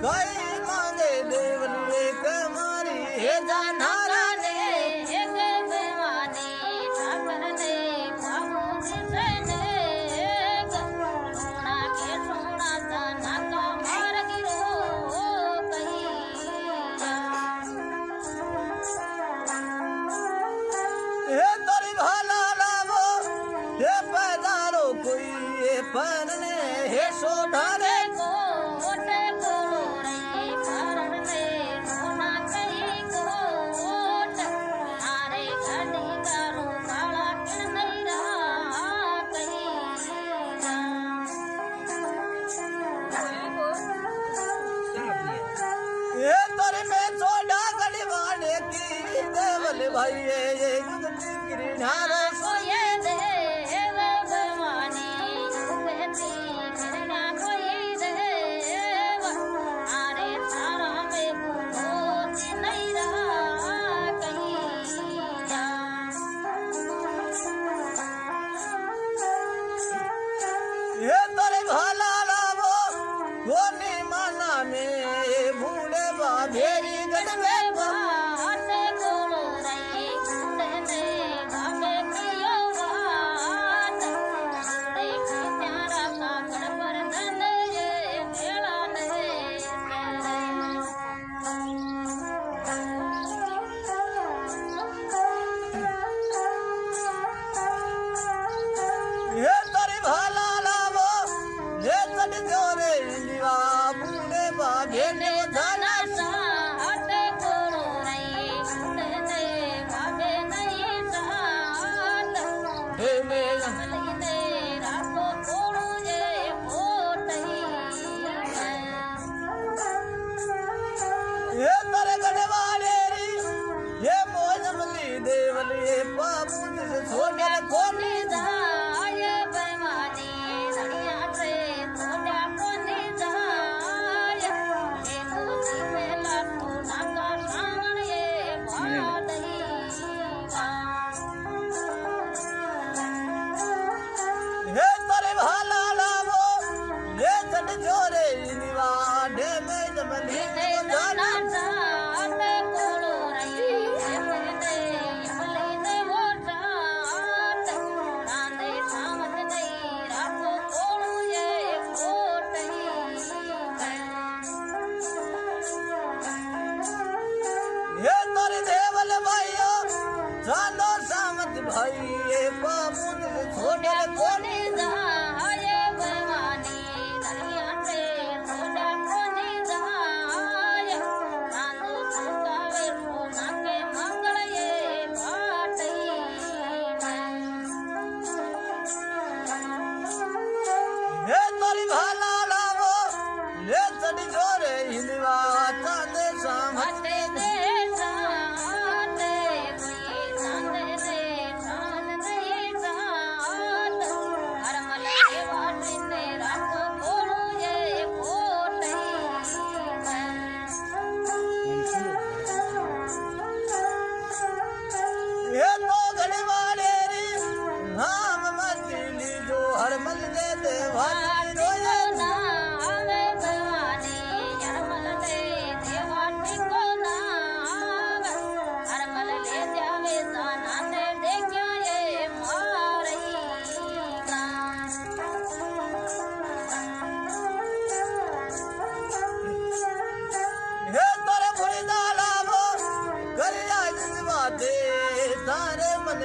गई मांगे देवल एक मारी हे जानारा ने हे तोरी भाला लावो हे पैदारो कोई हे पनने हे सोढ़ारे ये तोरे में सोडा गड़वाने की देवल भाई ये गिरनार सोये देव भवानी कहती मेरा कोई देव आरे तारा में भूत नहीं रहा कहीं ये तोरे भाला लावो कोनी माना में भूले बाधेरी गढ़ में ये तोरे भाला लावो ये तन जोरे निवा भूले बाधेरी जाना साथ कोलो नहीं सुनते भागे नहीं साथ हे मेरा मलने राखो कोलो ये पोतई ये तोरे गढ़वाले री ये मोजमली देवल ये बाबू से सोने कोनी जाय बेमानी सड़िया से तोड़ा कोनी जाय ये मोती में लाखों नाका सावन ये भादई हे तोरे भाला लावो ये तन जोरे निवा ढे में जमली ने जाना साथ कोलो रही मलने मलने वो साथ नांदे सामत नहीं राखो कोलो ये पोतई ये तोरे देवल भाइयो जानो सामत भाई ये बाबू से छोटे कोनी जाय भवानी दरिया से सोडा कोनी जाय नांदो सुकावे सोना के मंगल ये भाटई ये तोरी भाला लावो ये तन जोरे निवा चांदे सामत हटे दे साथे कोई चांद दे चांद नहीं साथ हरमल के वाटे ने राखो कोलो ये पोतई ये तो गढ़वाले री नाम मतीली जो हर मल दे देवाली रोए हे तोरे भुरी दालावो गरिया जिसवाते तारे मन